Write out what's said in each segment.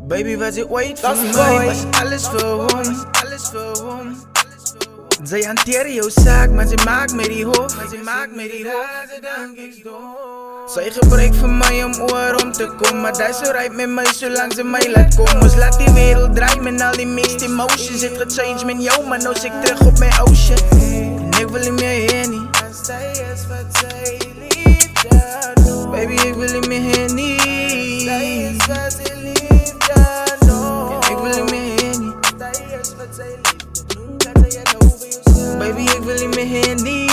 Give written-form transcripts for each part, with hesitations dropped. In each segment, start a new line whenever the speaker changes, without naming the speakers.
Baby, wat je ooit van mij was alles voor hom. Zij hanteren jouw zaak, maar ze maakt met die hoofd. Zij gebruikt van mij om om te komen, maar dat is zo rijp met mij zolang ze mij laat komen. Dus laat die wereld draaien met al die mixed emotions. Het gechange met jou, maar nu zit ik terug op mijn ocean. En ik wil niet meer heen niet. Baby, ik wil niet meer heen niet. En ik wil niet meer heen niet. Baby, ik wil niet meer heen niet.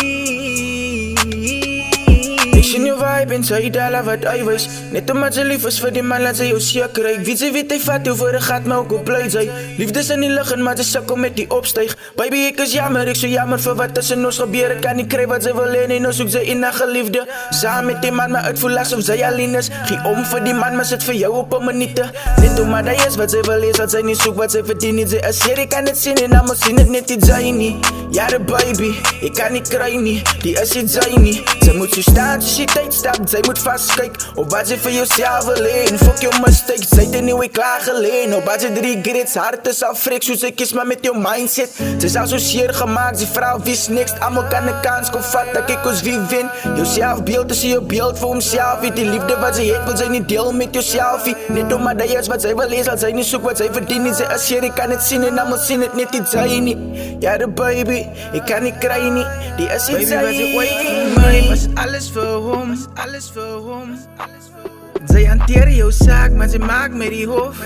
Ik zie je vibe en zij dalen wat hij wees. Net omdat ze lief is voor die man, laat ze jou zeker. Ik weet ze weet hij vat hoe voor de gaat, maar ook op blij zijn. Liefde is in die lucht, maar ze sukkel met die opstijg. Baby, ik is jammer, ik zo jammer voor wat tussen ons gebeurt. Ik kan niet krijgen wat ze wil en nou zoek ze in haar geliefde. Samen met die man, maar het voelt alsof zij alleen is. Geen om voor die man, maar zit voor jou op een minuut. Net omdat hij is wat ze wil is, wat zij niet zoekt, wat zij verdient niet. Ze is hier, ik kan het zien en dan moet zien het net iets zijn niet. Ja, de baby, ik kan niet krijgen niet. Die is iets zijn niet. Ze moet zo staan, als je tijd stapt, zij moet vastkijken op wat ze voor jezelf alleen. Fuck your mistakes, zij ten nieuwe klaar geleen. Op wat ze regrets, hart is al frik, zoals ik is maar met jouw mindset. Ze is al zo zeer gemaakt, ze vrouw wist niks. Allemaal kan een kans kon vat, dat ik ons wie win. Jouw zelfbeeld is je beeld voor hemzelf. Die liefde wat ze heeft, wil zij niet delen met jouzelf. Net omdat dat is wat zij wil is, als zij niet zoekt wat zij verdient. Ze is hier, ik kan het zien en dan moet zien het net iets zijn niet. Ja, de baby, ik kan niet krijgen niet. Die is iets zijn niet. Baby, was alles voor hem. Zij hanteren jouw zaak, maar ze maakt met die hoofd.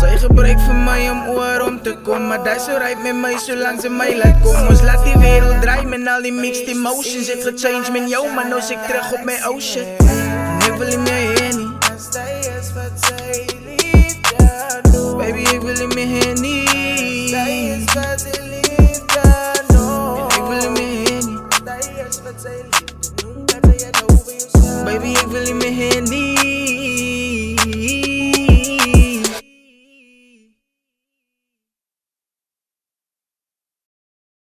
Zij gebruikt van mij om om te komen, maar dat is zo rijp met mij zolang ze mij laat komen. Dus laat die wereld draaien met al die mixed emotions. Het gechange met jou, maar nu zit ik terug op mijn ocean. En ik wil niet meer heen niet. Baby, ik wil niet meer heen niet. Baby, ik wil niet meer heen niet.